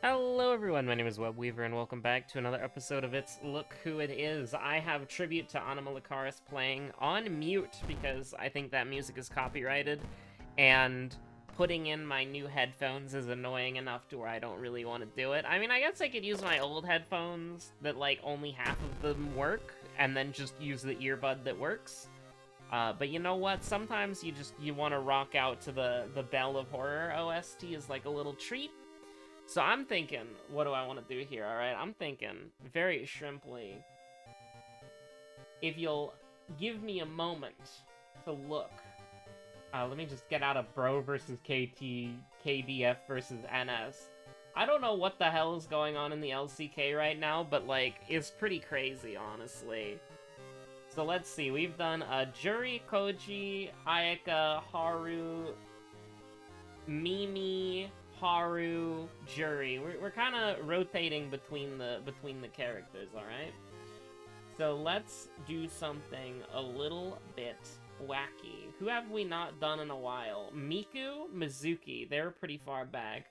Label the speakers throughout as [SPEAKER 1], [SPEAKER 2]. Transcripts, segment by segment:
[SPEAKER 1] Hello everyone, my name is Webweaver and welcome back to another episode of It's Look Who It Is. I have Tribute to Anima Lucaris playing on mute because I think that music is copyrighted, and putting in my new headphones is annoying enough to where I don't really want to do it. I mean, I guess I could use my old headphones that, like, only half of them work, and then just use the earbud that works. But you know what? Sometimes you want to rock out to the Bell of Horror OST as like a little treat. So I'm thinking, what do I want to do here, alright? I'm thinking, very shrimply, if you'll give me a moment to look. Let me just get out of Bro versus KT, KDF versus NS. I don't know what the hell is going on in the LCK right now, but, like, it's pretty crazy, honestly. So let's see, we've done Juri, Koji, Ayaka, Haru, Mimi, Haru, Juri. We're kind of rotating between the characters, all right? So let's do something a little bit wacky. Who have we not done in a while? Miku, Mizuki. They're pretty far back.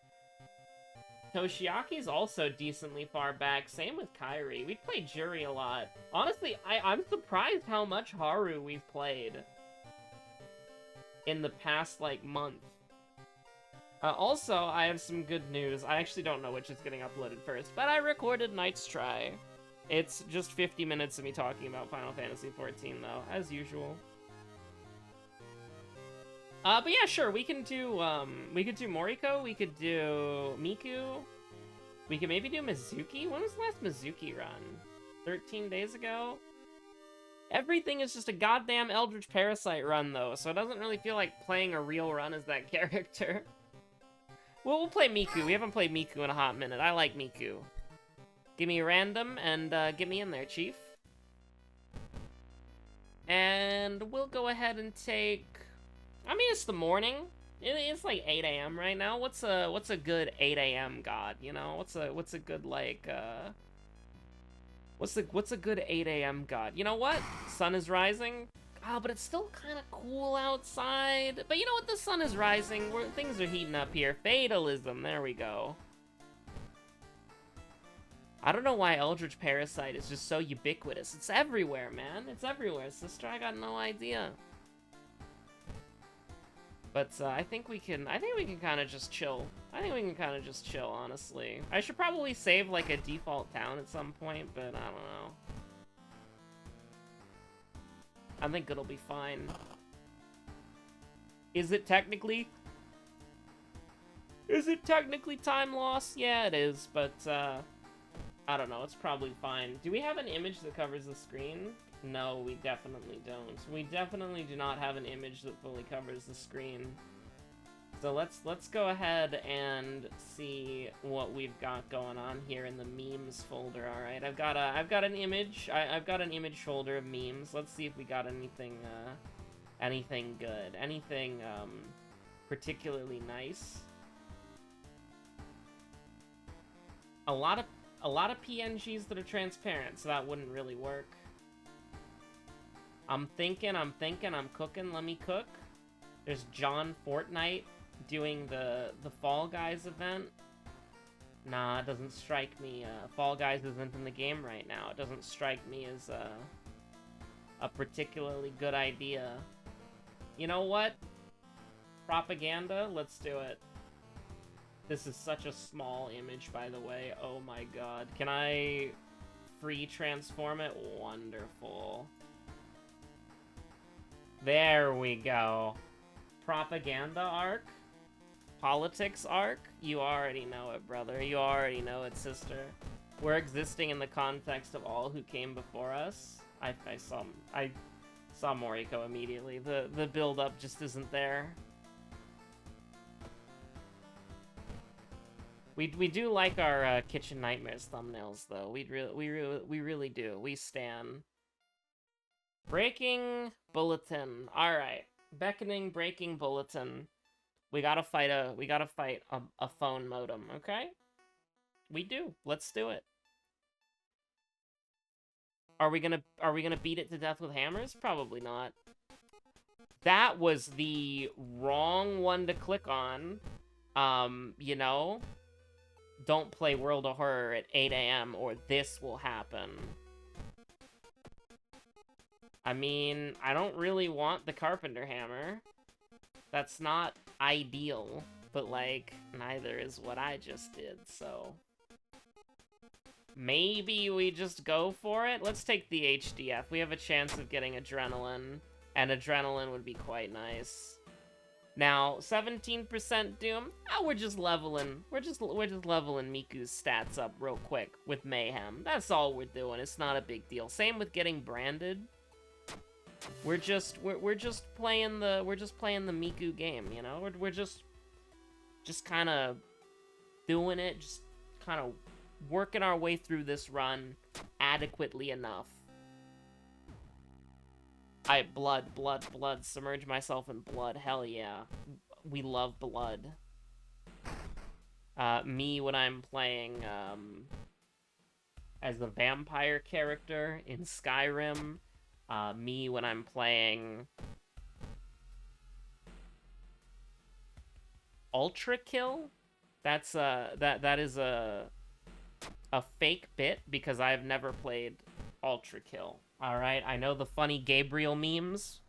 [SPEAKER 1] Toshiaki's also decently far back. Same with Kairi. We played Juri a lot. Honestly, I'm surprised how much Haru we've played in the past, like, month. Also, I have some good news. I actually don't know which is getting uploaded first, but I recorded Night's Try. It's just 50 minutes of me talking about Final Fantasy XIV, though, as usual. But yeah, sure, we could do Moriko, we could do Miku, we could maybe do Mizuki? When was the last Mizuki run? 13 days ago? Everything is just a goddamn Eldritch Parasite run, though, so it doesn't really feel like playing a real run as that character. Well, we'll play Miku. We haven't played Miku in a hot minute. I like Miku. Give me a random and get me in there, Chief. And we'll go ahead and take... I mean, it's the morning. It's like 8 a.m. right now. What's a good 8 a.m. god? You know, what's a good like what's a good 8 a.m. god? You know what? Sun is rising. Oh, but it's still kind of cool outside. But you know what? The sun is rising. Things are heating up here. Fatalism. There we go. I don't know why Eldritch Parasite is just so ubiquitous. It's everywhere, man. It's everywhere, sister. I got no idea. But I think we can kind of just chill. I think we can kind of just chill, honestly. I should probably save like a default town at some point, but I don't know. I think it'll be fine. Is it technically time loss? Yeah, it is, but I don't know. It's probably fine. Do we have an image that covers the screen? No, we definitely don't. We definitely do not have an image that fully covers the screen. So let's go ahead and see what we've got going on here in the memes folder. All right, I've got an image. I've got an image folder of memes. Let's see if we got anything anything good, anything particularly nice. A lot of PNGs that are transparent, so that wouldn't really work. I'm thinking, I'm cooking, let me cook. There's John Fortnite doing the Fall Guys event. Nah, it doesn't strike me. Fall Guys isn't in the game right now. It doesn't strike me as a particularly good idea. You know what? Propaganda? Let's do it. This is such a small image, by the way. Oh my god. Can I free transform it? Wonderful. There we go. Propaganda arc? Politics arc? You already know it, brother. You already know it, sister. We're existing in the context of all who came before us. I saw Moriko immediately. The build-up just isn't there. We do like our Kitchen Nightmares thumbnails, though. We really do. We stan. Breaking bulletin. All right, beckoning breaking bulletin. We gotta fight a phone modem. Okay, we do. Let's do it. Are we gonna beat it to death with hammers? Probably not. That was the wrong one to click on. You know. don't play World of Horror at 8 a.m. or this will happen. I mean, I don't really want the Carpenter Hammer. That's not ideal, but, like, neither is what I just did, so... Maybe we just go for it? Let's take the HDF. We have a chance of getting Adrenaline, and Adrenaline would be quite nice. Now, 17% Doom? Oh, we're just leveling. We're just leveling Miku's stats up real quick with Mayhem. That's all we're doing. It's not a big deal. Same with getting branded. We're just playing the Miku game, you know? We're just kind of doing it, just kind of working our way through this run adequately enough. Blood, submerge myself in blood, hell yeah. We love blood. Me when I'm playing, as a vampire character in Skyrim. Me when I'm playing Ultra Kill. That is a fake bit because I've never played Ultra Kill. All right, I know the funny Gabriel memes,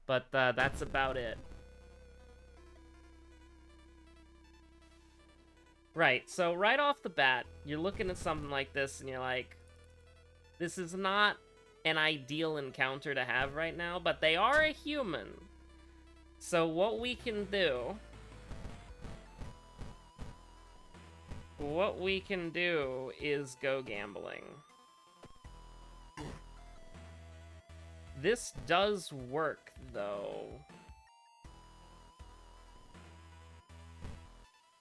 [SPEAKER 1] but that's about it. Right, so right off the bat, you're looking at something like this and you're like, this is not an ideal encounter to have right now, but they are a human. So what we can do is go gambling. This does work, though.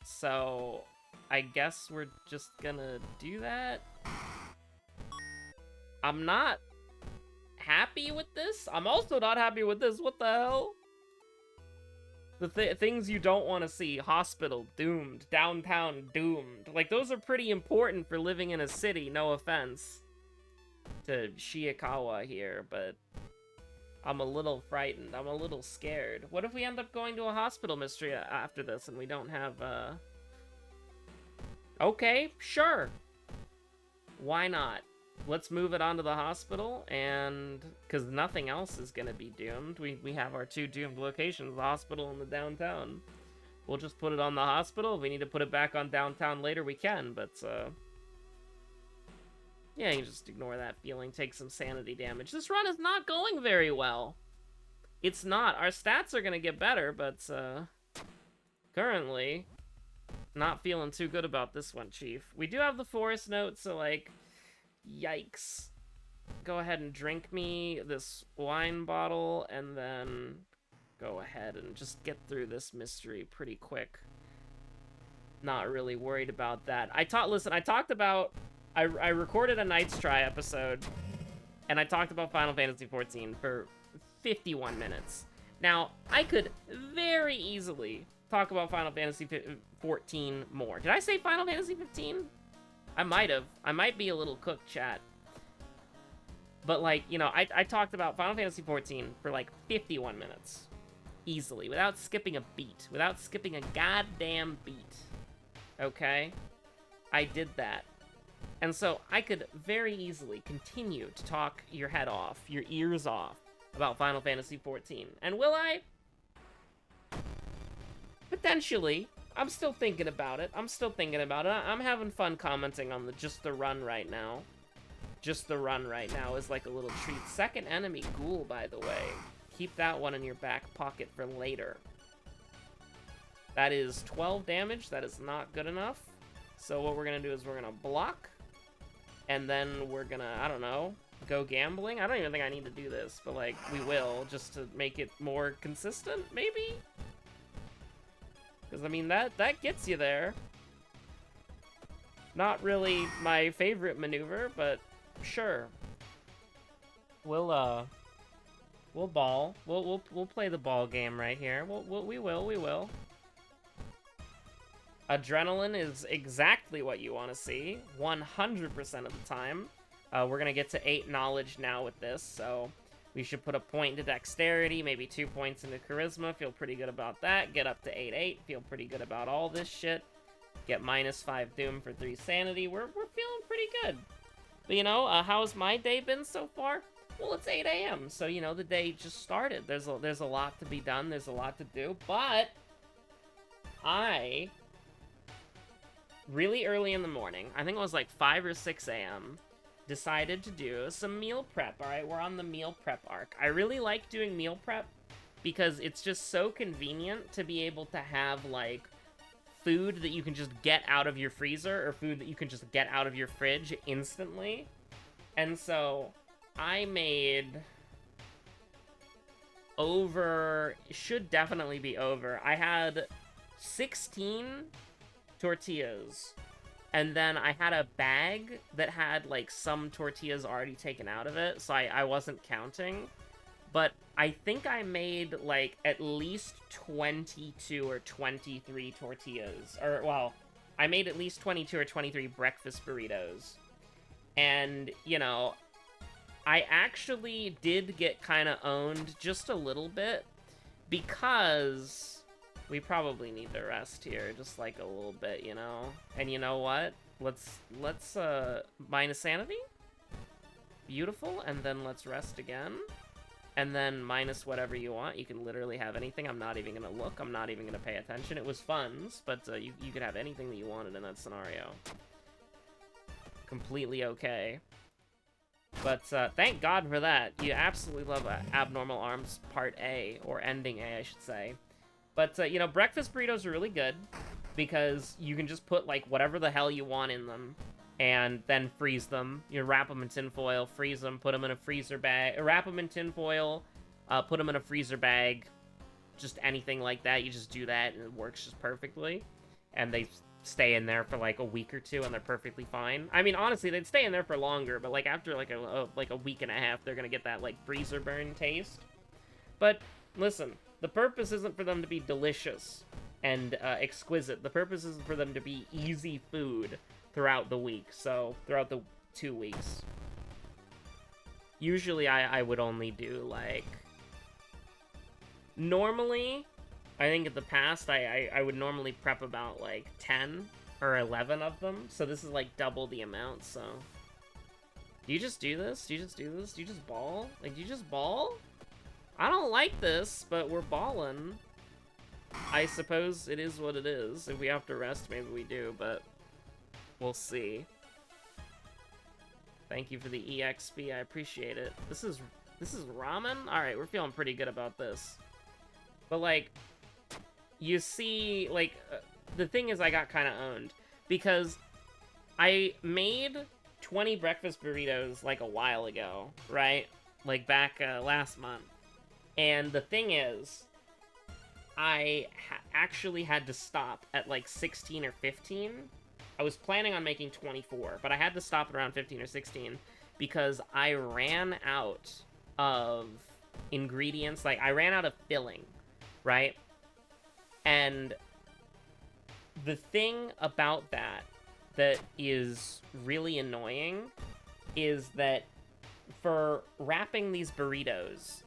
[SPEAKER 1] So, I guess we're just gonna do that. I'm not happy with this. I'm also not happy with this. What the hell? The things you don't want to see. Hospital, doomed. Downtown, doomed. Like, those are pretty important for living in a city, no offense to Shiikawa here, but I'm a little frightened. I'm a little scared. What if we end up going to a hospital mystery after this and we don't have, Okay, sure. Why not? Let's move it on to the hospital, and... because nothing else is gonna be doomed. We have our two doomed locations, the hospital and the downtown. We'll just put it on the hospital. If we need to put it back on downtown later, we can, but, yeah, you can just ignore that feeling, take some sanity damage. This run is not going very well. It's not. Our stats are gonna get better, but, currently, not feeling too good about this one, Chief. We do have the forest note, so, like, yikes. Go ahead and drink me this wine bottle, and then go ahead and just get through this mystery pretty quick. Not really worried about that. Listen, I talked about... I recorded a Night's Try episode, and I talked about Final Fantasy XIV for 51 minutes. Now, I could very easily talk about Final Fantasy XIV more. Did I say Final Fantasy 15? I might have. I might be a little cooked, chat. But, like, you know, I talked about Final Fantasy XIV for, like, 51 minutes. Easily. Without skipping a beat. Without skipping a goddamn beat. Okay? I did that. And so, I could very easily continue to talk your head off, your ears off, about Final Fantasy XIV. And will I? Potentially. I'm still thinking about it. I'm having fun commenting on just the run right now. Just the run right now is like a little treat. Second enemy ghoul, by the way. Keep that one in your back pocket for later. That is 12 damage. That is not good enough. So what we're going to do is we're going to block. And then we're going to, I don't know, go gambling. I don't even think I need to do this. But, like, we will, just to make it more consistent, maybe? Because, I mean, that gets you there. Not really my favorite maneuver, but sure. We'll ball. We'll play the ball game right here. We will. Adrenaline is exactly what you want to see, 100% of the time. We're gonna get to 8 knowledge now with this, so we should put a point into dexterity, maybe 2 points into charisma, feel pretty good about that. Get up to 8-8, feel pretty good about all this shit. Get -5 Doom for 3 Sanity. We're feeling pretty good. But, you know, how's my day been so far? Well, it's 8 a.m., so, you know, the day just started. There's a lot to be done. There's a lot to do. But I, really early in the morning, I think it was like 5 or 6 a.m., decided to do some meal prep. All right, we're on the meal prep arc. I really like doing meal prep because it's just so convenient to be able to have, like, food that you can just get out of your freezer or food that you can just get out of your fridge instantly. And so I made over, should definitely be over. I had 16 tortillas, and then I had a bag that had, like, some tortillas already taken out of it, so I wasn't counting. But I think I made, like, at least 22 or 23 tortillas. Or, well, I made at least 22 or 23 breakfast burritos. And, you know, I actually did get kind of owned just a little bit because we probably need to rest here just, like, a little bit, you know? And you know what? Let's minus sanity. Beautiful. And then let's rest again. And then minus whatever you want. You can literally have anything. I'm not even going to look. I'm not even going to pay attention. It was funds, but you could have anything that you wanted in that scenario. Completely okay. But thank God for that. You absolutely love Abnormal Arms Part A, or Ending A, I should say. But, you know, breakfast burritos are really good because you can just put, like, whatever the hell you want in them and then freeze them. You wrap them in tinfoil, freeze them, put them in a freezer bag, wrap them in tinfoil, put them in a freezer bag, just anything like that. You just do that and it works just perfectly. And they stay in there for like a week or two and they're perfectly fine. I mean, honestly, they'd stay in there for longer, but like after like a week and a half, they're gonna get that like freezer burn taste. But listen, the purpose isn't for them to be delicious and exquisite. The purpose is for them to be easy food throughout the week, so throughout the 2 weeks. Usually I would only do like, normally, I think in the past I would normally prep about like 10 or 11 of them, so this is like double the amount. So do you just do this? Do you just do this? Do you just ball? Like, do you just ball? I don't like this, but we're balling. I suppose it is what it is. If we have to rest, maybe we do, but we'll see. Thank you for the EXP. I appreciate it. This is ramen? Alright, we're feeling pretty good about this. But, like, you see, like, the thing is I got kind of owned. Because I made 20 breakfast burritos, like, a while ago, right? Like, back last month. And the thing is, I actually had to stop at, like, 16 or 15. I was planning on making 24, but I had to stop at around 15 or 16 because I ran out of ingredients. Like, I ran out of filling, right? And the thing about that is really annoying is that for wrapping these burritos,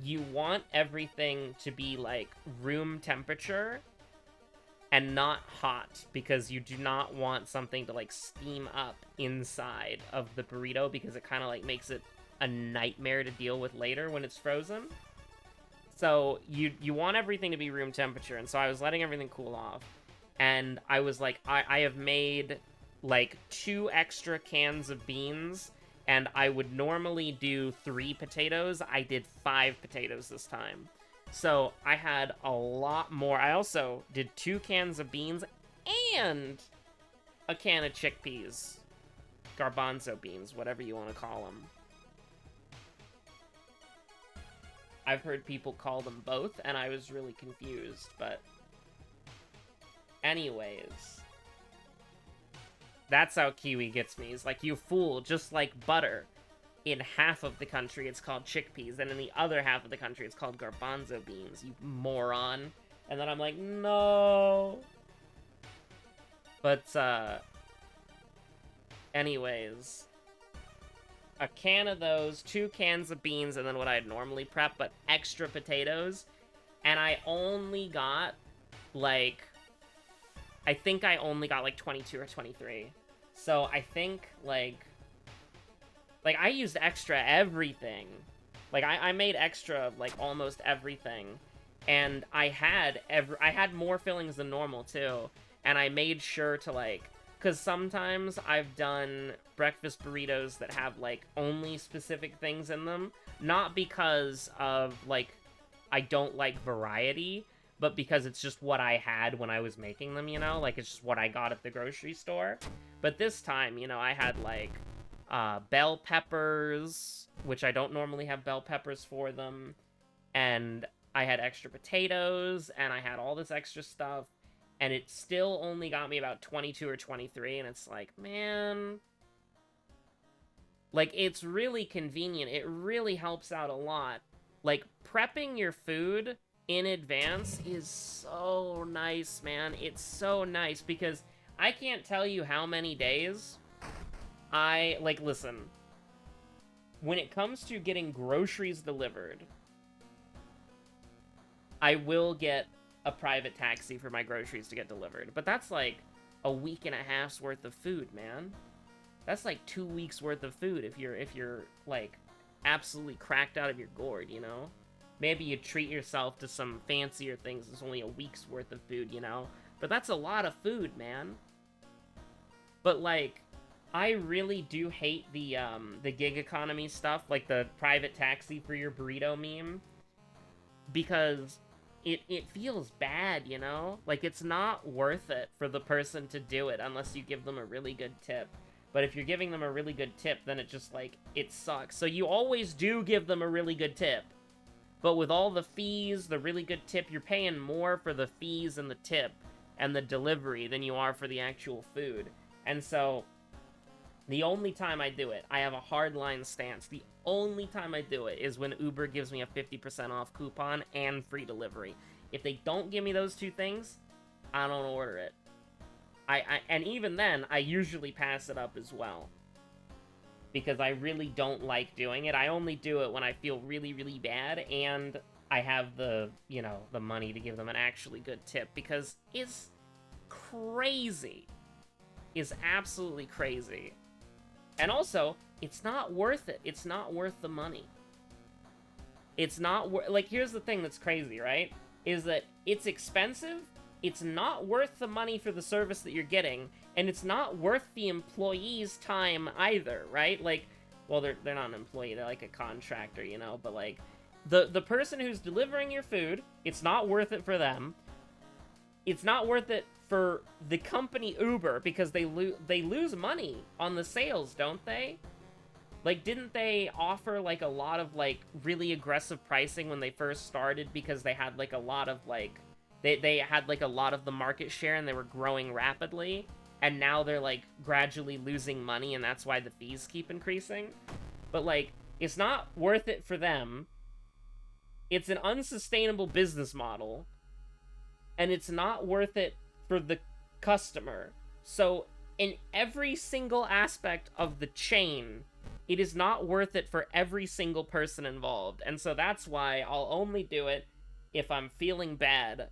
[SPEAKER 1] you want everything to be, like, room temperature and not hot, because you do not want something to, like, steam up inside of the burrito, because it kind of, like, makes it a nightmare to deal with later when it's frozen. So you want everything to be room temperature, and so I was letting everything cool off. And I was like, I have made, like, 2 extra cans of beans, and I would normally do 3 potatoes. I did 5 potatoes this time. So I had a lot more. I also did 2 cans of beans and a can of chickpeas. Garbanzo beans, whatever you want to call them. I've heard people call them both, and I was really confused, but anyways. That's how Kiwi gets me. He's like, you fool, just like butter. In half of the country, it's called chickpeas, and in the other half of the country, it's called garbanzo beans, you moron. And then I'm like, no. But, anyways. A can of those, 2 cans of beans, and then what I'd normally prep, but extra potatoes. And I only got, like, I think I only got like 22 or 23. So I think like I used extra everything. Like I made extra of like almost everything. And I had more fillings than normal too. And I made sure to like, cuz sometimes I've done breakfast burritos that have like only specific things in them, not because of like I don't like variety, but because it's just what I had when I was making them, you know? Like, it's just what I got at the grocery store. But this time, you know, I had, like, bell peppers, which I don't normally have bell peppers for them, and I had extra potatoes, and I had all this extra stuff, and it still only got me about 22 or 23, and it's like, man... Like, it's really convenient. It really helps out a lot. Like, prepping your food in advance is so nice, man. It's so nice, because I can't tell you how many days like, listen, when it comes to getting groceries delivered, I will get a private taxi for my groceries to get delivered, but that's like a week and a half's worth of food, man. That's like 2 weeks worth of food if you're like absolutely cracked out of your gourd, you know? Maybe you treat yourself to some fancier things. It's only a week's worth of food, you know? But that's a lot of food, man. But, like, I really do hate the gig economy stuff, like the private taxi for your burrito meme, because it feels bad, you know? Like, it's not worth it for the person to do it unless you give them a really good tip. But if you're giving them a really good tip, then it just, like, it sucks. So you always do give them a really good tip. But with all the fees, the really good tip, you're paying more for the fees and the tip and the delivery than you are for the actual food. And so, the only time I do it, I have a hardline stance. The only time I do it is when Uber gives me a 50% off coupon and free delivery. If they don't give me those two things, I don't order it. And even then, I usually pass it up as well. Because I really don't like doing it. I only do it when I feel really, really bad, and I have the, you know, the money to give them an actually good tip, because it's crazy. It's absolutely crazy. And also, it's not worth it. It's not worth the money. It's not like, here's the thing that's crazy, right? Is that it's expensive, it's not worth the money for the service that you're getting, and it's not worth the employee's time either, right? Like, well, they're not an employee, they're like a contractor, you know, but like, the person who's delivering your food, it's not worth it for them. It's not worth it for the company Uber, because they lose money on the sales, don't they? Like, didn't they offer, like, a lot of, like, really aggressive pricing when they first started, because they had, like, a lot of, like, they had, like, a lot of the market share, and they were growing rapidly, and now they're, like, gradually losing money, and that's why the fees keep increasing? But, like, it's not worth it for them. It's an unsustainable business model, and it's not worth it for the customer. So, in every single aspect of the chain, it is not worth it for every single person involved. And so that's why I'll only do it if I'm feeling bad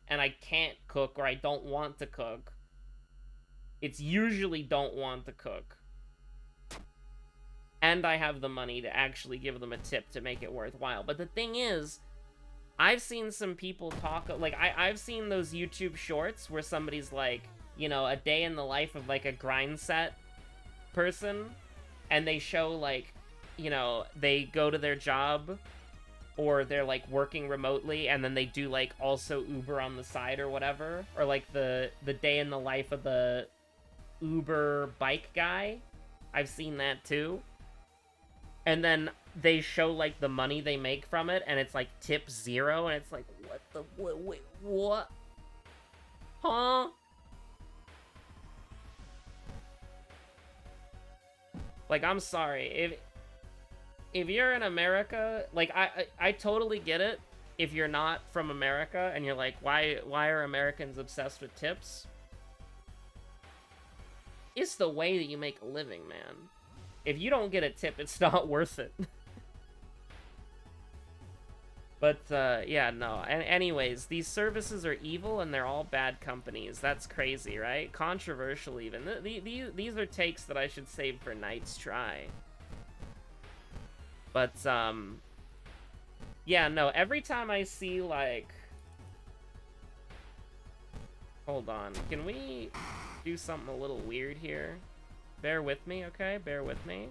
[SPEAKER 1] and I can't cook or I don't want to cook. It's usually don't want to cook. And I have the money to actually give them a tip to make it worthwhile. But the thing is, I've seen some people talk, like, I've seen those YouTube shorts where somebody's like, you know, a day in the life of, like, a grind set person, and they show, like, you know, they go to their job, or they're, like, working remotely, and then they do, like, also Uber on the side or whatever, or, like, the day in the life of the Uber bike guy. I've seen that, too. And then they show, like, the money they make from it, and it's, like, tip 0, and it's like, what the, wait, what? Huh? Like, I'm sorry, if you're in America, like, I totally get it if you're not from America, and you're like, why are Americans obsessed with tips? It's the way that you make a living, man. If you don't get a tip, it's not worth it. But, yeah, no. And anyways, these services are evil and they're all bad companies. That's crazy, right? Controversial, even. These are takes that I should save for Night's Try. But, yeah, no. Every time I see, like... Hold on. Can we do something a little weird here? Bear with me, okay? Bear with me.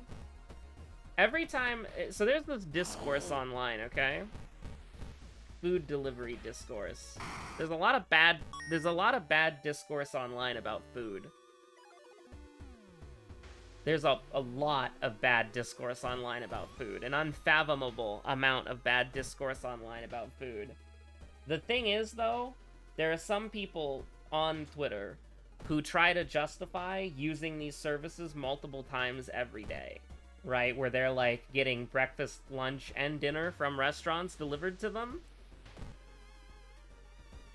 [SPEAKER 1] Every time... So there's this discourse online, okay? Food delivery discourse. There's a lot of bad discourse online about food. There's a lot of bad discourse online about food. An unfathomable amount of bad discourse online about food. The thing is, though, there are some people on Twitter who try to justify using these services multiple times every day. Right? Where they're, like, getting breakfast, lunch, and dinner from restaurants delivered to them.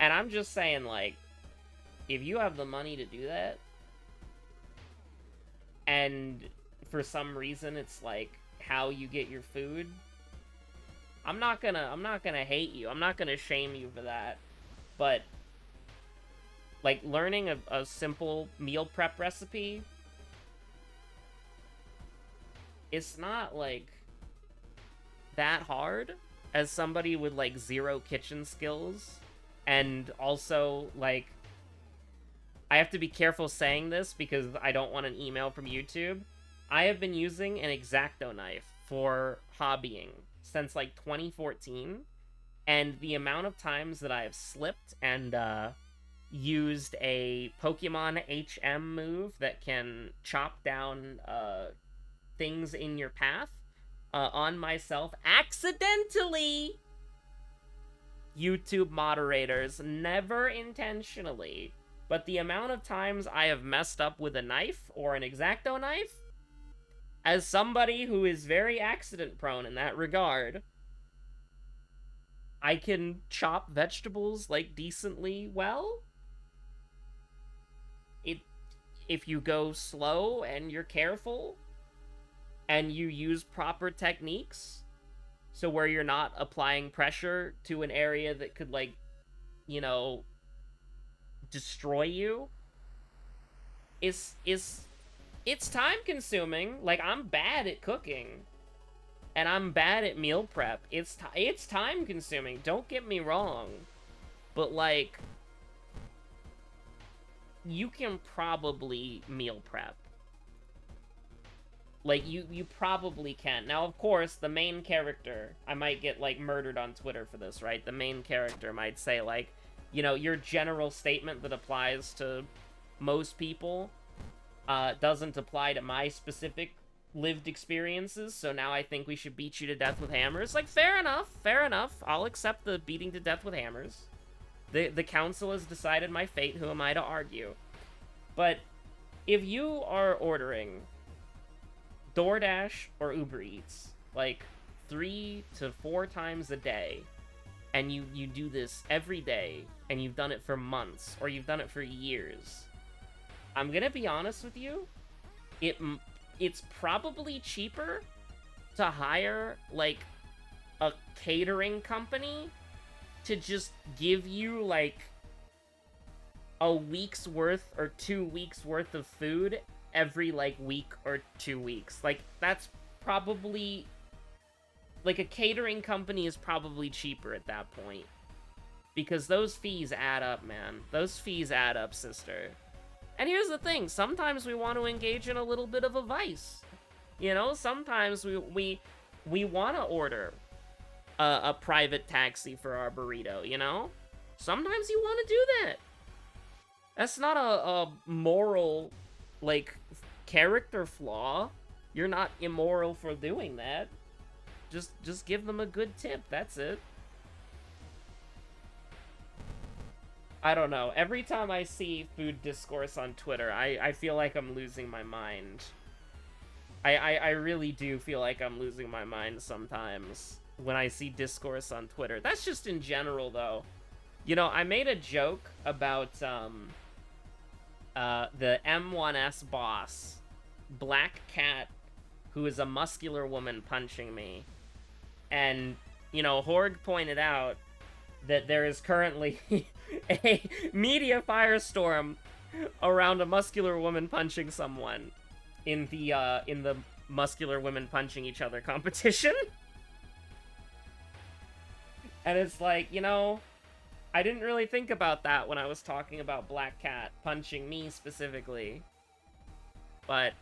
[SPEAKER 1] And I'm just saying, like, if you have the money to do that, and for some reason it's, like, how you get your food, I'm not gonna hate you. I'm not gonna shame you for that. But, like, learning a simple meal prep recipe, it's not, like, that hard as somebody with, like, zero kitchen skills. And also, like, I have to be careful saying this because I don't want an email from YouTube. I have been using an X-Acto knife for hobbying since, like, 2014. And the amount of times that I have slipped and used a Pokemon HM move that can chop down things in your path on myself accidentally... YouTube moderators, never intentionally, but the amount of times I have messed up with a knife or an X-Acto knife, as somebody who is very accident prone in that regard, I can chop vegetables, like, decently well. If you go slow and you're careful and you use proper techniques, so where you're not applying pressure to an area that could, like, you know, destroy you. It's time consuming. Like, I'm bad at cooking. And I'm bad at meal prep. It's time consuming. Don't get me wrong. But, like, you can probably meal prep. Like, you probably can. Now, of course, the main character... I might get, like, murdered on Twitter for this, right? The main character might say, like, you know, your general statement that applies to most people doesn't apply to my specific lived experiences, so now I think we should beat you to death with hammers. Like, fair enough, fair enough. I'll accept the beating to death with hammers. The council has decided my fate. Who am I to argue? But if you are ordering DoorDash or Uber Eats, like, 3 to 4 times a day, and you do this every day, and you've done it for months, or you've done it for years, I'm gonna be honest with you, it's probably cheaper to hire, like, a catering company to just give you, like, a week's worth or 2 weeks worth of food every, like, week or 2 weeks. Like, that's probably... Like, a catering company is probably cheaper at that point. Because those fees add up, man. Those fees add up, sister. And here's the thing. Sometimes we want to engage in a little bit of a vice. You know? Sometimes we want to order a private taxi for our burrito, you know? Sometimes you want to do that. That's not a moral... like, character flaw. You're not immoral for doing that. Just give them a good tip, that's it. I don't know. Every time I see food discourse on Twitter, I feel like I'm losing my mind. I really do feel like I'm losing my mind sometimes when I see discourse on Twitter. That's just in general, though. You know, I made a joke about, the M1S boss, Black Cat, who is a muscular woman punching me. And you know, Horg pointed out that there is currently a media firestorm around a muscular woman punching someone in the muscular women punching each other competition. And it's like, you know, I didn't really think about that when I was talking about Black Cat punching me specifically. But,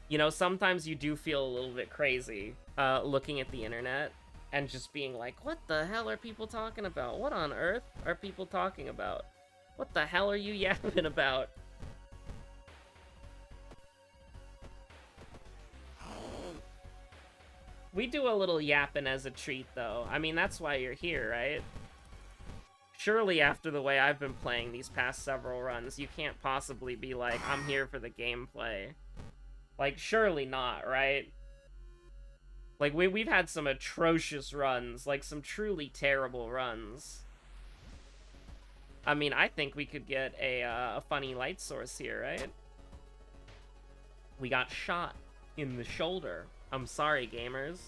[SPEAKER 1] you know, sometimes you do feel a little bit crazy looking at the internet and just being like, what the hell are people talking about? What on earth are people talking about? What the hell are you yapping about? We do a little yapping as a treat, though. I mean, that's why you're here, right? Surely after the way I've been playing these past several runs, you can't possibly be like, I'm here for the gameplay. Like, surely not, right? Like, we've had some atrocious runs, like some truly terrible runs. I mean, I think we could get a funny light source here, right? We got shot in the shoulder. I'm sorry, gamers.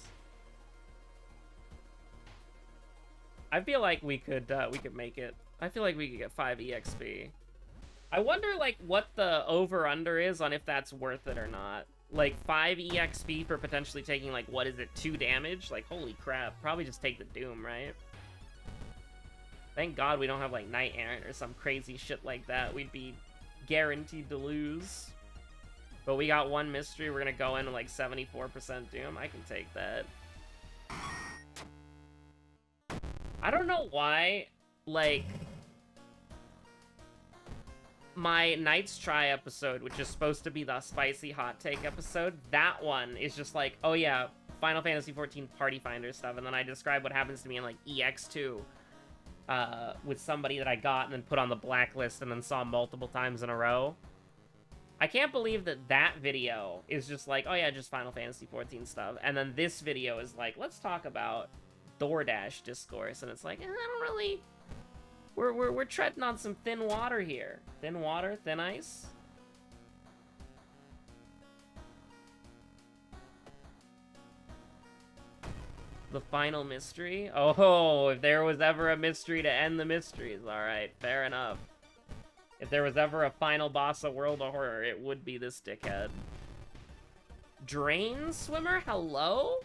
[SPEAKER 1] I feel like we could make it. I feel like we could get 5 EXP. I wonder, like, what the over-under is on if that's worth it or not. Like, 5 EXP for potentially taking, like, what is it, 2 damage? Like, holy crap. Probably just take the Doom, right? Thank God we don't have, like, Knight Errant or some crazy shit like that. We'd be guaranteed to lose. But we got 1 mystery. We're gonna go in with, like, 74% Doom. I can take that. I don't know why, like, my Knight's Try episode, which is supposed to be the spicy hot take episode, that one is just like, oh yeah, Final Fantasy XIV Party Finder stuff, and then I describe what happens to me in, like, EX2 with somebody that I got and then put on the blacklist and then saw multiple times in a row. I can't believe that that video is just like, oh yeah, just Final Fantasy XIV stuff, and then this video is like, let's talk about DoorDash discourse, and it's like, I don't really... We're treading on some thin water here. Thin water, thin ice. The final mystery? Oh, if there was ever a mystery to end the mysteries, alright, fair enough. If there was ever a final boss of World of Horror, it would be this dickhead. Drain Swimmer, hello?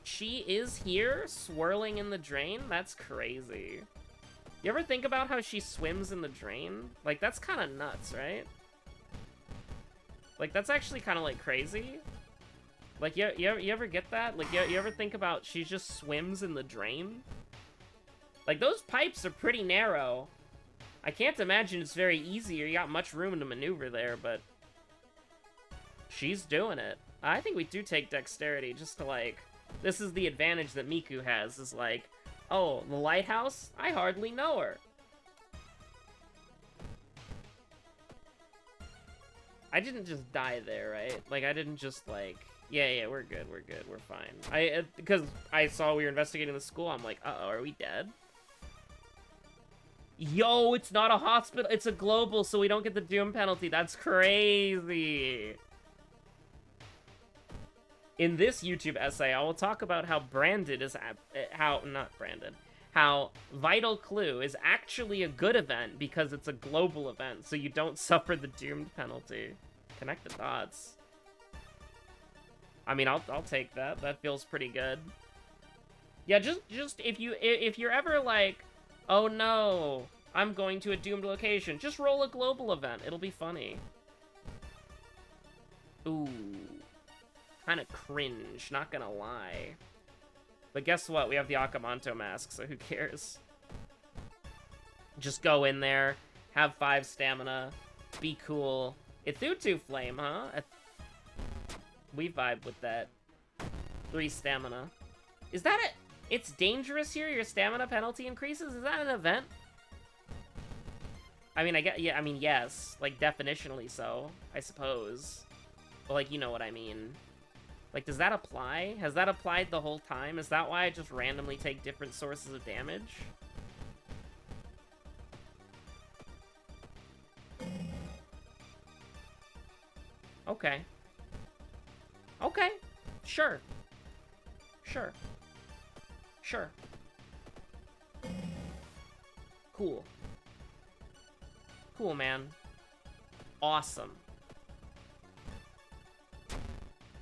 [SPEAKER 1] She is here, swirling in the drain? That's crazy. You ever think about how she swims in the drain? Like, that's kind of nuts, right? Like, that's actually kind of, like, crazy. Like, you ever get that? Like, you ever think about she just swims in the drain? Like, those pipes are pretty narrow. I can't imagine it's very easy or you got much room to maneuver there, but... she's doing it. I think we do take dexterity just to, like... This is the advantage that Miku has, is like, oh, the lighthouse? I hardly know her. I didn't just die there, right? Like, I didn't just, like... Yeah, we're good, we're fine. Because I saw we were investigating the school, I'm like, uh-oh, are we dead? Yo, it's not a hospital, it's a global, so we don't get the Doom penalty. That's crazy. In this YouTube essay, I will talk about how how Vital Clue is actually a good event because it's a global event, so you don't suffer the Doomed penalty. Connect the dots. I mean, I'll take that. That feels pretty good. Yeah, just if you're ever like, oh no, I'm going to a doomed location, just roll a global event. It'll be funny. Ooh. Kind of cringe, not gonna lie. But guess what? We have the Akamanto mask, so who cares? Just go in there, have 5 stamina, be cool. Ithutu Flame, huh? We vibe with that. 3 stamina. Is that it? It's dangerous here? Your stamina penalty increases? Is that an event? I mean, yeah, I mean, yes. Like, definitionally so, I suppose. But, like, you know what I mean. Like, does that apply? Has that applied the whole time? Is that why I just randomly take different sources of damage? Okay. Okay. Sure. Sure. Sure. Cool. Cool, man. Awesome.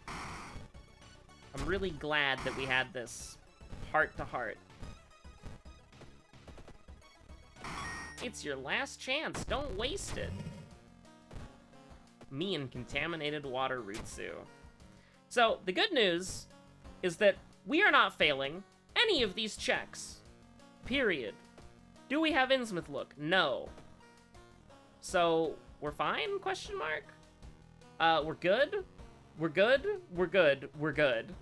[SPEAKER 1] I'm really glad that we had this heart-to-heart. It's your last chance. Don't waste it. Me and contaminated water Rutsu. So, the good news is that we are not failing any of these checks. Period. Do we have Innsmouth look? No. So, we're fine? Question mark? We're good? We're good? We're good. We're good.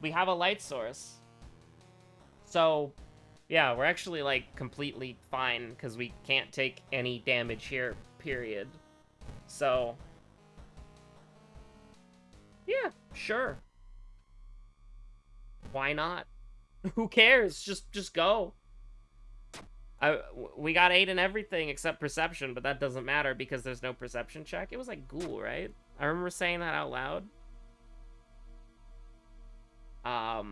[SPEAKER 1] We have a light source. So, yeah, we're actually, like, completely fine, because we can't take any damage here, period. So, yeah, sure. Why not? Who cares? Just go. We got 8 in everything except perception, but that doesn't matter because there's no perception check. It was like ghoul, right? I remember saying that out loud. I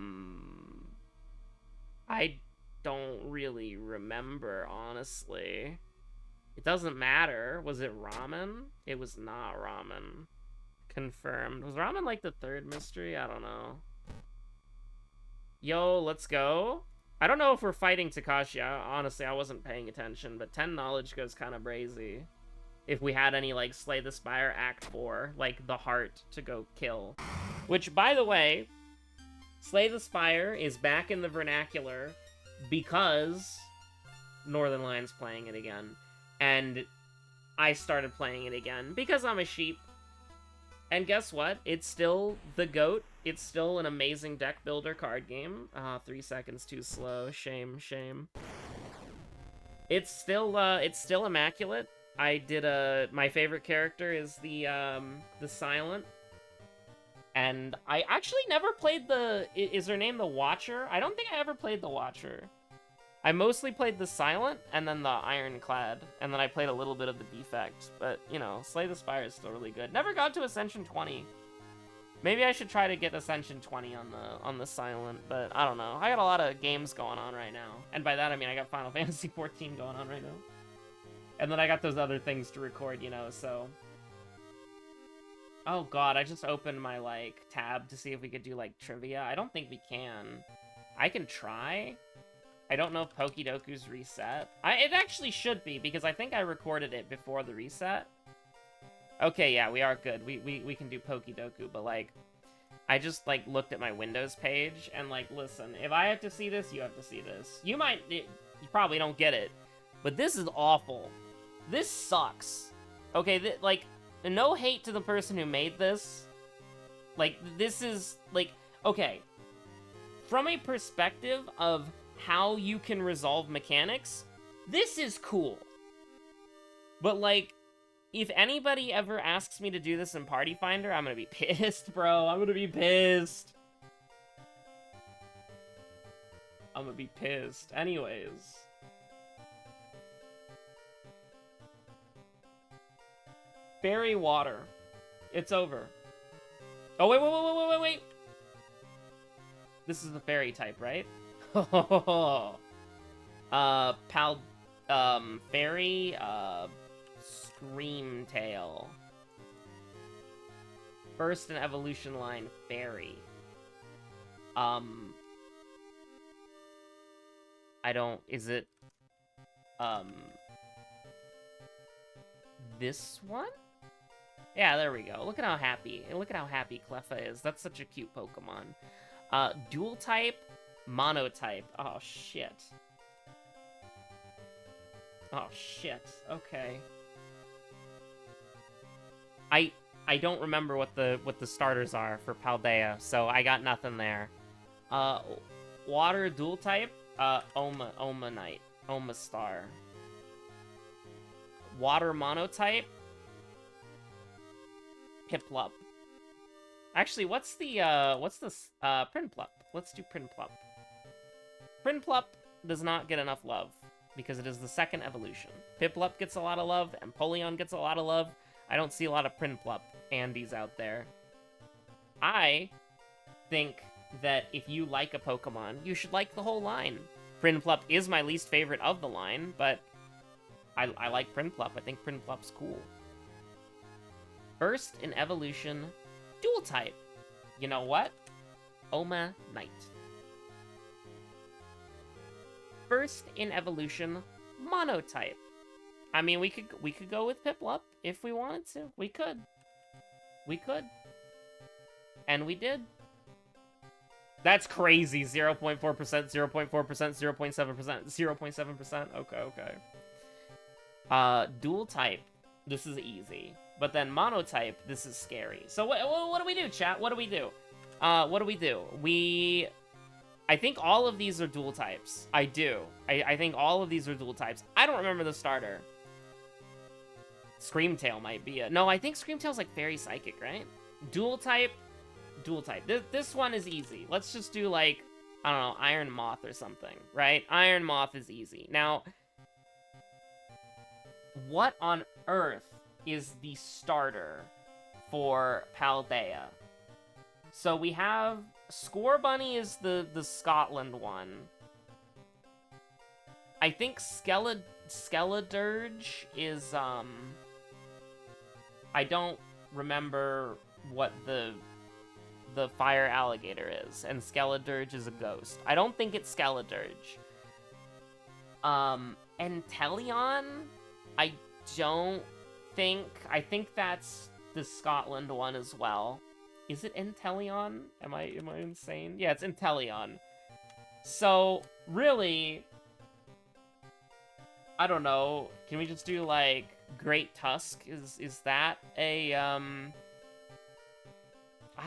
[SPEAKER 1] don't really remember, honestly. It doesn't matter. Was it ramen? It was not ramen. Confirmed. Was ramen like the 3rd mystery? I don't know. Yo, let's go. I don't know if we're fighting Takashi. Honestly, I wasn't paying attention, but 10 knowledge goes kind of brazy. If we had any, like, Slay the Spire Act 4, like, the heart to go kill. Which, by the way, Slay the Spire is back in the vernacular because Northern Lion's playing it again. And I started playing it again because I'm a sheep. And guess what? It's still the GOAT. It's still an amazing deck builder card game. 3 seconds too slow. Shame, shame. It's still immaculate. I did my favorite character is the Silent. And I actually never played is her name the Watcher? I don't think I ever played the Watcher. I mostly played the Silent and then the Ironclad, and then I played a little bit of the Defect. But, you know, Slay the Spire is still really good. Never got to Ascension 20. Maybe I should try to get Ascension 20 on the Silent, but I don't know. I got a lot of games going on right now. And by that I mean I got Final Fantasy 14 going on right now. And then I got those other things to record, you know, so... Oh god, I just opened my, like, tab to see if we could do, like, trivia. I don't think we can. I can try. I don't know if Pokidoku's reset. It actually should be, because I think I recorded it before the reset. Okay, yeah, we are good. We can do Pokidoku, but, like, I just, like, looked at my Windows page, and, like, listen, if I have to see this, you have to see this. You probably don't get it, but this is awful. This sucks. Okay, like, no hate to the person who made this. Like, this is, like, okay. From a perspective of how you can resolve mechanics, this is cool. But, like, if anybody ever asks me to do this in Party Finder, I'm gonna be pissed, bro. I'm gonna be pissed. I'm gonna be pissed. Anyways. Fairy water. It's over. Oh, wait. This is the fairy type, right? Fairy, Screamtail. First in evolution line, fairy. Is it, this one? Yeah, there we go. Look at how happy Cleffa is. That's such a cute Pokemon. Dual type, monotype. Oh, shit. Oh, shit. Okay. I don't remember what the starters are for Paldea, so I got nothing there. Water dual type, Omanite, Omastar. Water monotype, Piplup. Actually, what's the Prinplup? Let's do Prinplup. Prinplup does not get enough love because it is the second evolution. Piplup gets a lot of love, and Empoleon gets a lot of love. I don't see a lot of Prinplup Andes out there. I think that if you like a Pokemon, you should like the whole line. Prinplup is my least favorite of the line, but I like Prinplup. I think Prinplup's cool. First in evolution, dual type. You know what? Oma Knight. First in evolution, monotype. I mean, we could go with Piplup if we wanted to. We could. We could. And we did. That's crazy. 0.4%, 0.4%, 0.7%, 0.7%. Okay, okay. Dual type. This is easy. But then monotype, this is scary. So what do we do, chat? What do we do? What do we do? I think all of these are dual types. I do. I think all of these are dual types. I don't remember the starter. Screamtail might be a... No, I think Screamtail's like Fairy Psychic, right? Dual type. Dual type. This one is easy. Let's just do like, I don't know, Iron Moth or something, right? Iron Moth is easy. Now, what on earth is the starter for Paldea? So we have Scorbunny is the Scotland one. I think Skeledirge is I don't remember what the fire alligator is, and Skeledirge is a ghost. I don't think it's Skeledirge. Enteleon, I don't think. I think that's the Scotland one as well. Is it Enteleon? Am I insane? Yeah, it's Enteleon. So, really, I don't know. Can we just do, like, Great Tusk? Is that a, I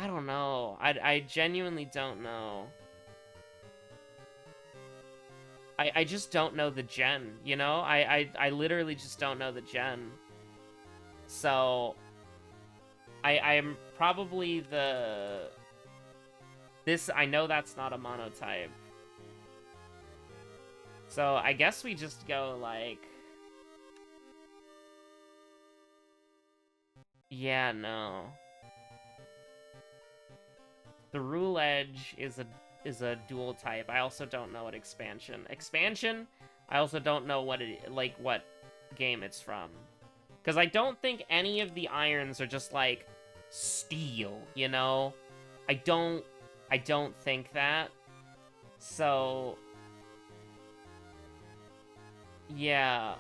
[SPEAKER 1] don't know. I genuinely don't know. I just don't know the gen, you know? I literally just don't know the gen. So, I'm probably I know that's not a monotype. So, I guess we just go, like... Yeah, no. The Rule Edge is a dual type. I also don't know what expansion. Expansion, I also don't know what what game it's from. Because I don't think any of the irons are just, like, steel, you know? I don't think that. So... Yeah.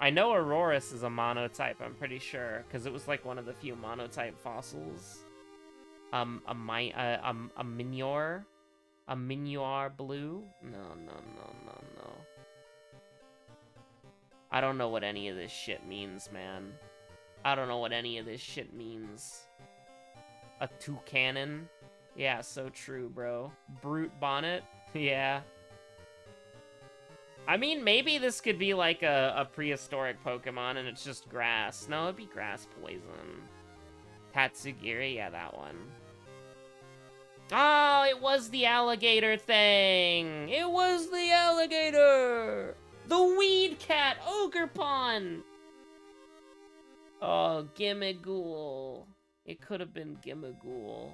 [SPEAKER 1] I know Aurorus is a monotype, I'm pretty sure, because it was, like, one of the few monotype fossils. A Minior? A Minior Blue? No. I don't know what any of this shit means, man. I don't know what any of this shit means. A Toucanon? Yeah, so true, bro. Brute Bonnet? Yeah. I mean, maybe this could be like a prehistoric Pokemon and it's just grass. No, it'd be grass poison. Tatsugiri? Yeah, that one. Oh, it was the alligator thing! It was the alligator! The Weed Cat! Ogerpon! Oh, Gimmighoul. It could have been Gimmighoul.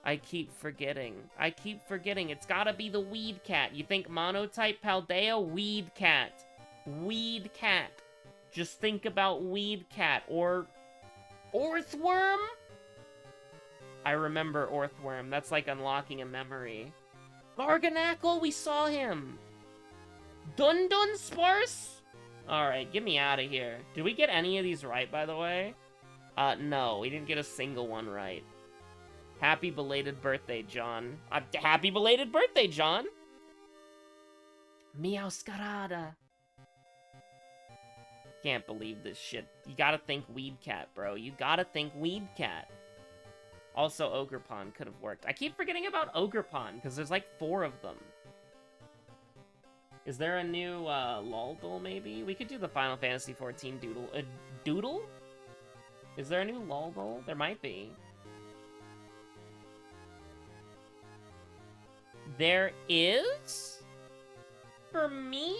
[SPEAKER 1] I keep forgetting. It's gotta be the Weed Cat. You think monotype Paldea? Weed Cat. Weed Cat. Just think about Weed Cat. Or... Orthworm? I remember Orthworm. That's like unlocking a memory. Garganackle? We saw him. Dundun Sparse? Alright, get me out of here. Did we get any of these right, by the way? No. We didn't get a single one right. Happy belated birthday, John. Happy belated birthday, John! Meowscarada. Can't believe this shit. You gotta think Weed Cat, bro. You gotta think Weed Cat. Also, Ogerpon could have worked. I keep forgetting about Ogerpon, because there's like 4 of them. Is there a new, Laldol, maybe? We could do the Final Fantasy XIV Doodle. Doodle? Is there a new Laldol? There might be. There is? For me?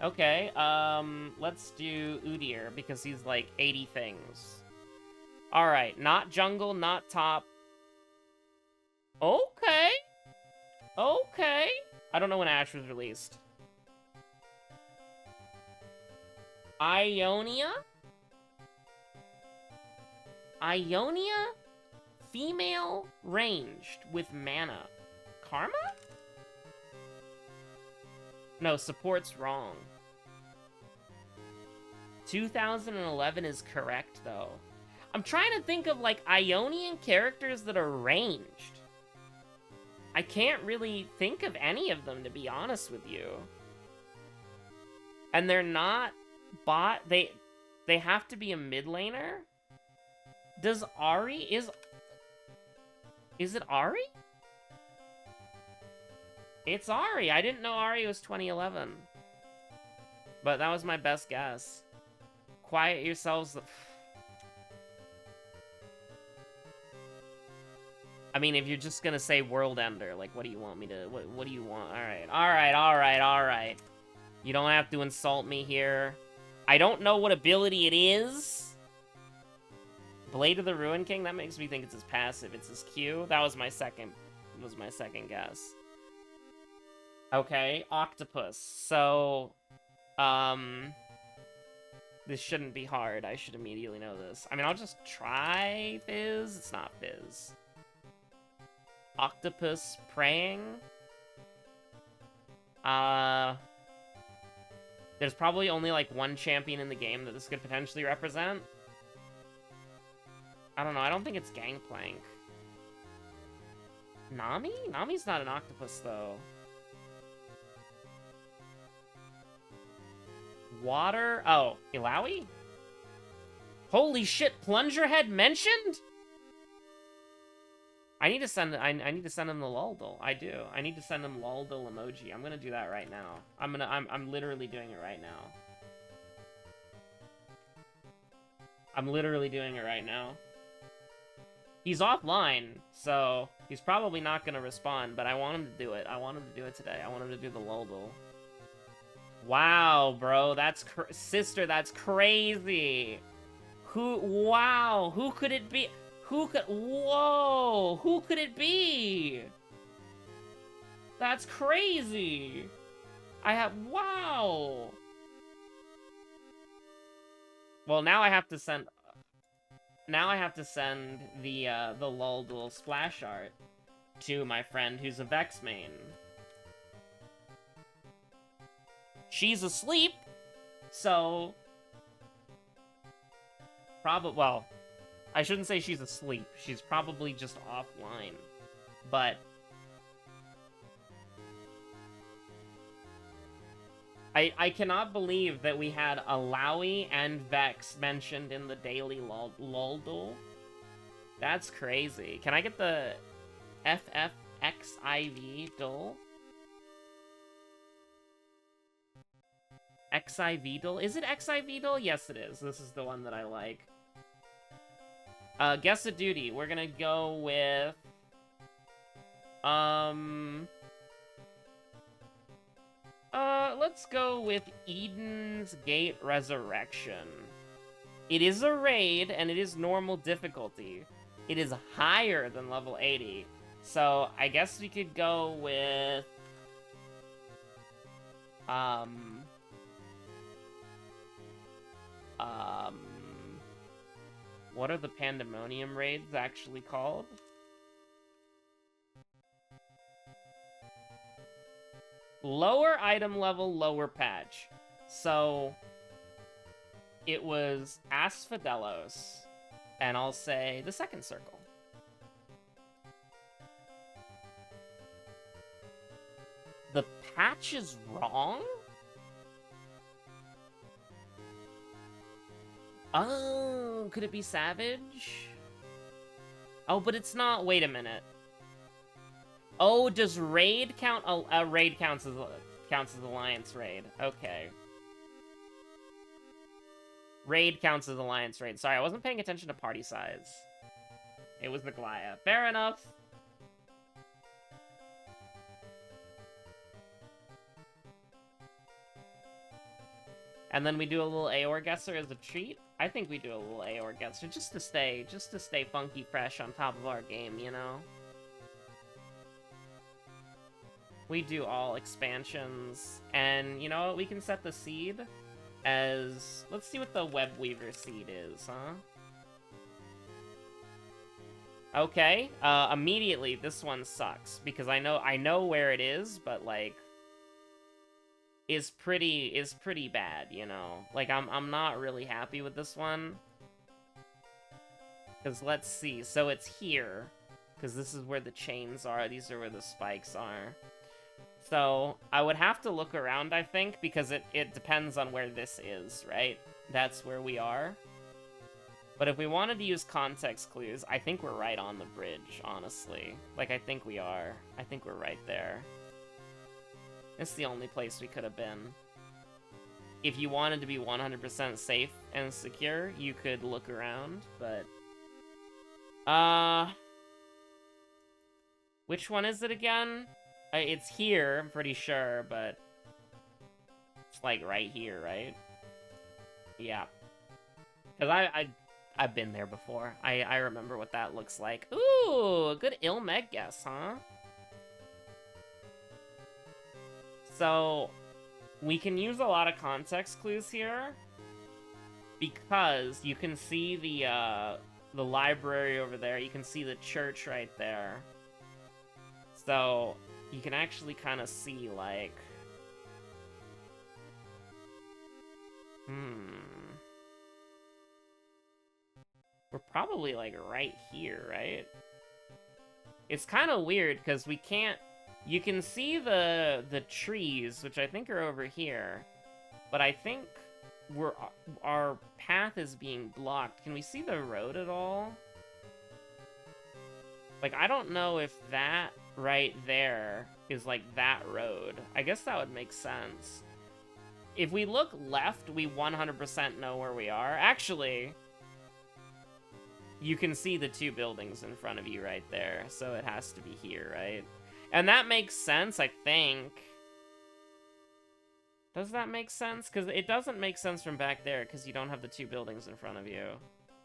[SPEAKER 1] Okay, let's do Udyr, because he's like 80 things. Alright, not jungle, not top. Okay. Okay. I don't know when Ash was released. Ionia? Ionia? Female ranged with mana. Karma? No, support's wrong. 2011 is correct, though. I'm trying to think of, like, Ionian characters that are ranged. I can't really think of any of them, to be honest with you. And they're not bot... They have to be a mid laner? Does Ahri... Is it Ahri? It's Ahri. I didn't know Ahri was 2011. But that was my best guess. Quiet yourselves. I mean, if you're just gonna say World Ender, like, what do you want me to... What do you want? Alright, alright, alright, alright. You don't have to insult me here. I don't know what ability it is. Blade of the Ruin King? That makes me think it's his passive. It's his Q. That was my second guess. Okay, Octopus. So, this shouldn't be hard. I should immediately know this. I mean, I'll just try Fizz. It's not Fizz. Octopus praying. There's probably only, like, one champion in the game that this could potentially represent. I don't know. I don't think it's Gangplank. Nami? Nami's not an octopus, though. Water? Oh, Illaoi? Holy shit, Plungerhead mentioned? I need to send him the Luldle. I do. I need to send him Luldle emoji. I'm gonna do that right now. I'm literally doing it right now. I'm literally doing it right now. He's offline, so he's probably not gonna respond, but I want him to do it. I want him to do it today. I want him to do the Luldle. Wow, bro, that's sister, that's crazy. Wow, who could it be? Whoa, who could it be? That's crazy. Wow. Well, now I have to send the Luldle splash art to my friend who's a Vex main. She's asleep, so... well, I shouldn't say she's asleep. She's probably just offline. But... I cannot believe that we had Illaoi and Vex mentioned in the daily Luldle. That's crazy. Can I get the FFXIV duel? XIV duel? Is it XIV duel? Yes, it is. This is the one that I like. Guess a duty. We're gonna go with... let's go with Eden's Gate Resurrection. It is a raid, and it is normal difficulty. It is higher than level 80. So, I guess we could go with... what are the Pandemonium raids actually called? Lower item level, lower patch. So, it was Asphodelos, and I'll say the second circle. The patch is wrong? Oh, could it be Savage? Oh, but it's not. Wait a minute. Oh, does raid count? Raid counts as alliance raid. Okay. Raid counts as alliance raid. Sorry, I wasn't paying attention to party size. It was the Glaya. Fair enough. And then we do a little Aor guesser as a treat. I think we do a little Aor guesser just to stay funky fresh on top of our game, you know? We do all expansions, and you know what? We can set the seed as... Let's see what the Webweaver seed is, huh? Okay, immediately this one sucks, because I know where it is, but like... is pretty bad, you know? Like, I'm not really happy with this one. Because let's see, so it's here. Because this is where the chains are, these are where the spikes are. So, I would have to look around, I think, because it depends on where this is, right? That's where we are. But if we wanted to use context clues, I think we're right on the bridge, honestly. Like, I think we are. I think we're right there. It's the only place we could have been. If you wanted to be 100% safe and secure, you could look around, but... Which one is it again? It's here, I'm pretty sure, but... It's like right here, right? Yeah. Because I've been there before. I remember what that looks like. Ooh, a good Ilmeg guess, huh? So, we can use a lot of context clues here, because you can see the library over there, you can see the church right there. So, you can actually kind of see, like... We're probably, like, right here, right? It's kind of weird, because we can't... You can see the trees, which I think are over here, but I think our path is being blocked. Can we see the road at all? Like, I don't know if that right there is, like, that road. I guess that would make sense. If we look left, we 100% know where we are. Actually, you can see the two buildings in front of you right there, so it has to be here, right? And that makes sense, I think. Does that make sense? Because it doesn't make sense from back there, because you don't have the two buildings in front of you.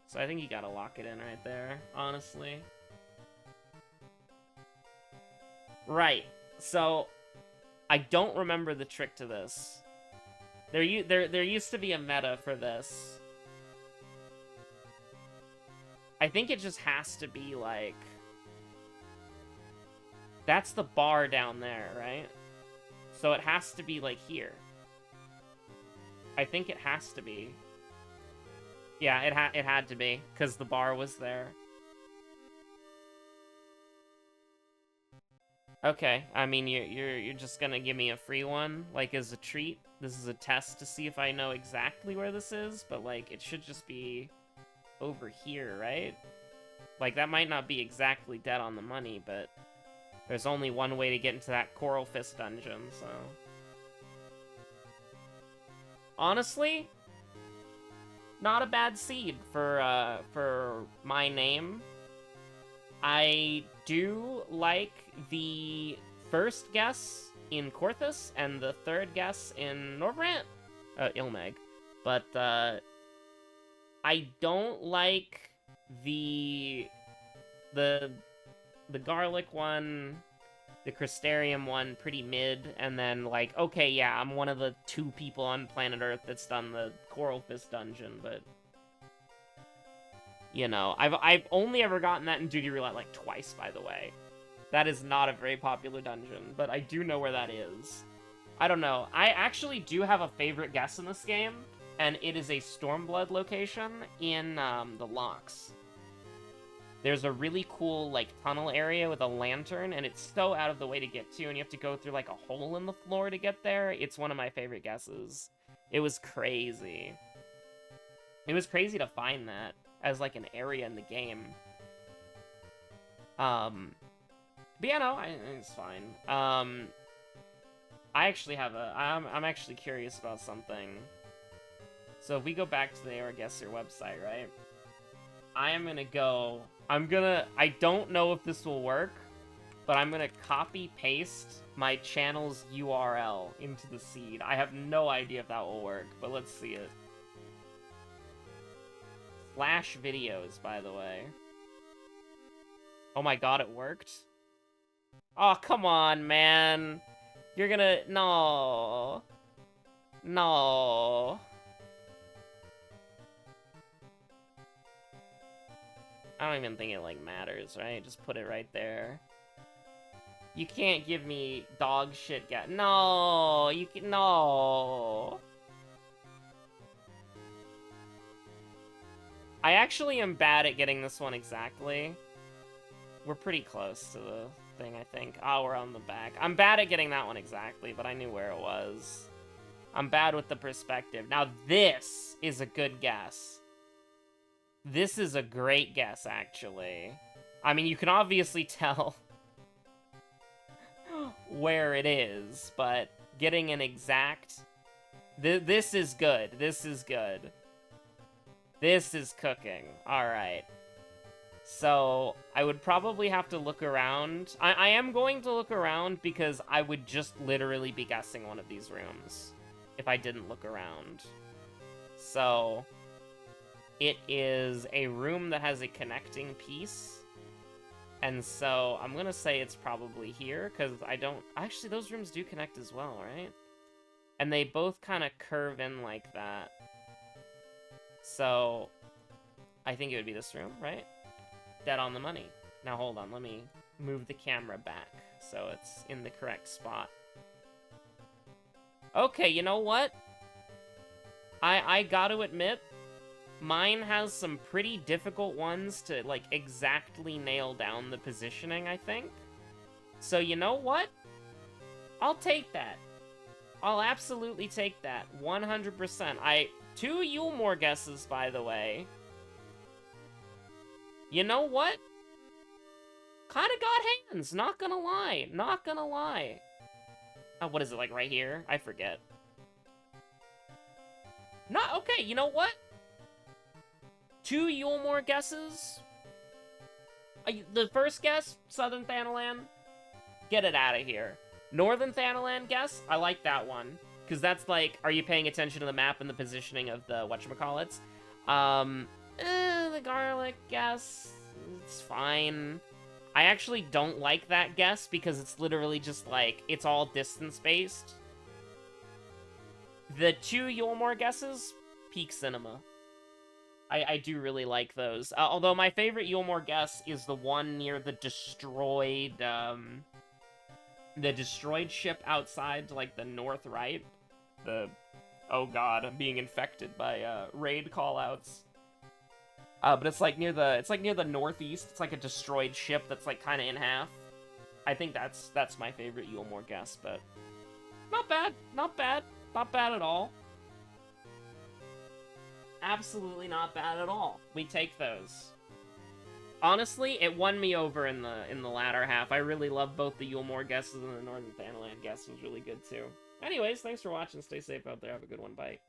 [SPEAKER 1] So I think you gotta lock it in right there, honestly. Right. So, I don't remember the trick to this. There used to be a meta for this. I think it just has to be, like... That's the bar down there, right? So it has to be, like, here. I think it has to be. Yeah, it had to be, because the bar was there. Okay, I mean, you're just gonna give me a free one, like, as a treat? This is a test to see if I know exactly where this is, but, like, it should just be over here, right? Like, that might not be exactly dead on the money, but... There's only one way to get into that Coral Fist dungeon, so... Honestly, not a bad seed for my name. I do like the first guess in Korthus and the third guess in Norvrant, Ilmeg, but I don't like the garlic one, the Crystarium one, pretty mid, and then, like, okay, yeah, I'm one of the 2 people on planet Earth that's done the Coral Fist dungeon, but... You know, I've only ever gotten that in Duty Roulette, like, twice, by the way. That is not a very popular dungeon, but I do know where that is. I don't know. I actually do have a favorite guess in this game, and it is a Stormblood location in, the Locks. There's a really cool, like, tunnel area with a lantern, and it's so out of the way to get to, and you have to go through, like, a hole in the floor to get there. It's one of my favorite guesses. It was crazy. It was crazy to find that as, like, an area in the game. But yeah, no, it's fine. I actually have I'm actually curious about something. So if we go back to the AR Guesser website, right? I don't know if this will work, but I'm gonna copy-paste my channel's URL into the seed. I have no idea if that will work, but let's see it. Slash videos, by the way. Oh my god, it worked? Oh, come on, man. You're gonna... No. No. I don't even think it, like, matters, right? Just put it right there. You can't give me dog shit, No, you can... No. I actually am bad at getting this one exactly. We're pretty close to the thing, I think. Oh, we're on the back. I'm bad at getting that one exactly, but I knew where it was. I'm bad with the perspective. Now, this is a good guess. This is a great guess, actually. I mean, you can obviously tell where it is, but getting an exact... This is good. This is good. This is cooking. Alright. So, I would probably have to look around. I am going to look around because I would just literally be guessing one of these rooms if I didn't look around. So, it is a room that has a connecting piece. And so, I'm going to say it's probably here because I don't... Actually, those rooms do connect as well, right? And they both kind of curve in like that. So, I think it would be this room, right? Dead on the money. Now, hold on. Let me move the camera back so it's in the correct spot. Okay, you know what? I gotta admit, mine has some pretty difficult ones to, like, exactly nail down the positioning, I think. So, you know what? I'll take that. I'll absolutely take that. 100%. 2 Yulmore guesses, by the way. You know what? Kinda got hands, not gonna lie. Not gonna lie. Oh, what is it, like right here? I forget. Not okay, you know what? 2 Yulmore guesses. The first guess, Southern Thanalan. Get it out of here. Northern Thanalan guess, I like that one. Because that's like, are you paying attention to the map and the positioning of the whatchamacallits? The garlic guess, it's fine. I actually don't like that guess because it's literally just like, it's all distance-based. The 2 Yulmore guesses, peak cinema. I do really like those. Although my favorite Yulmore guess is the one near the destroyed ship outside to, like, the north right. Oh god, I'm being infected by, raid callouts. But it's like near the northeast. It's like a destroyed ship that's like kind of in half. I think that's my favorite Yulmore guess, but not bad, not bad, not bad at all. Absolutely not bad at all. We take those. Honestly, it won me over in the latter half. I really love both the Yulmore guesses and the Northern Thanalan guess was really good too. Anyways, thanks for watching. Stay safe out there. Have a good one. Bye.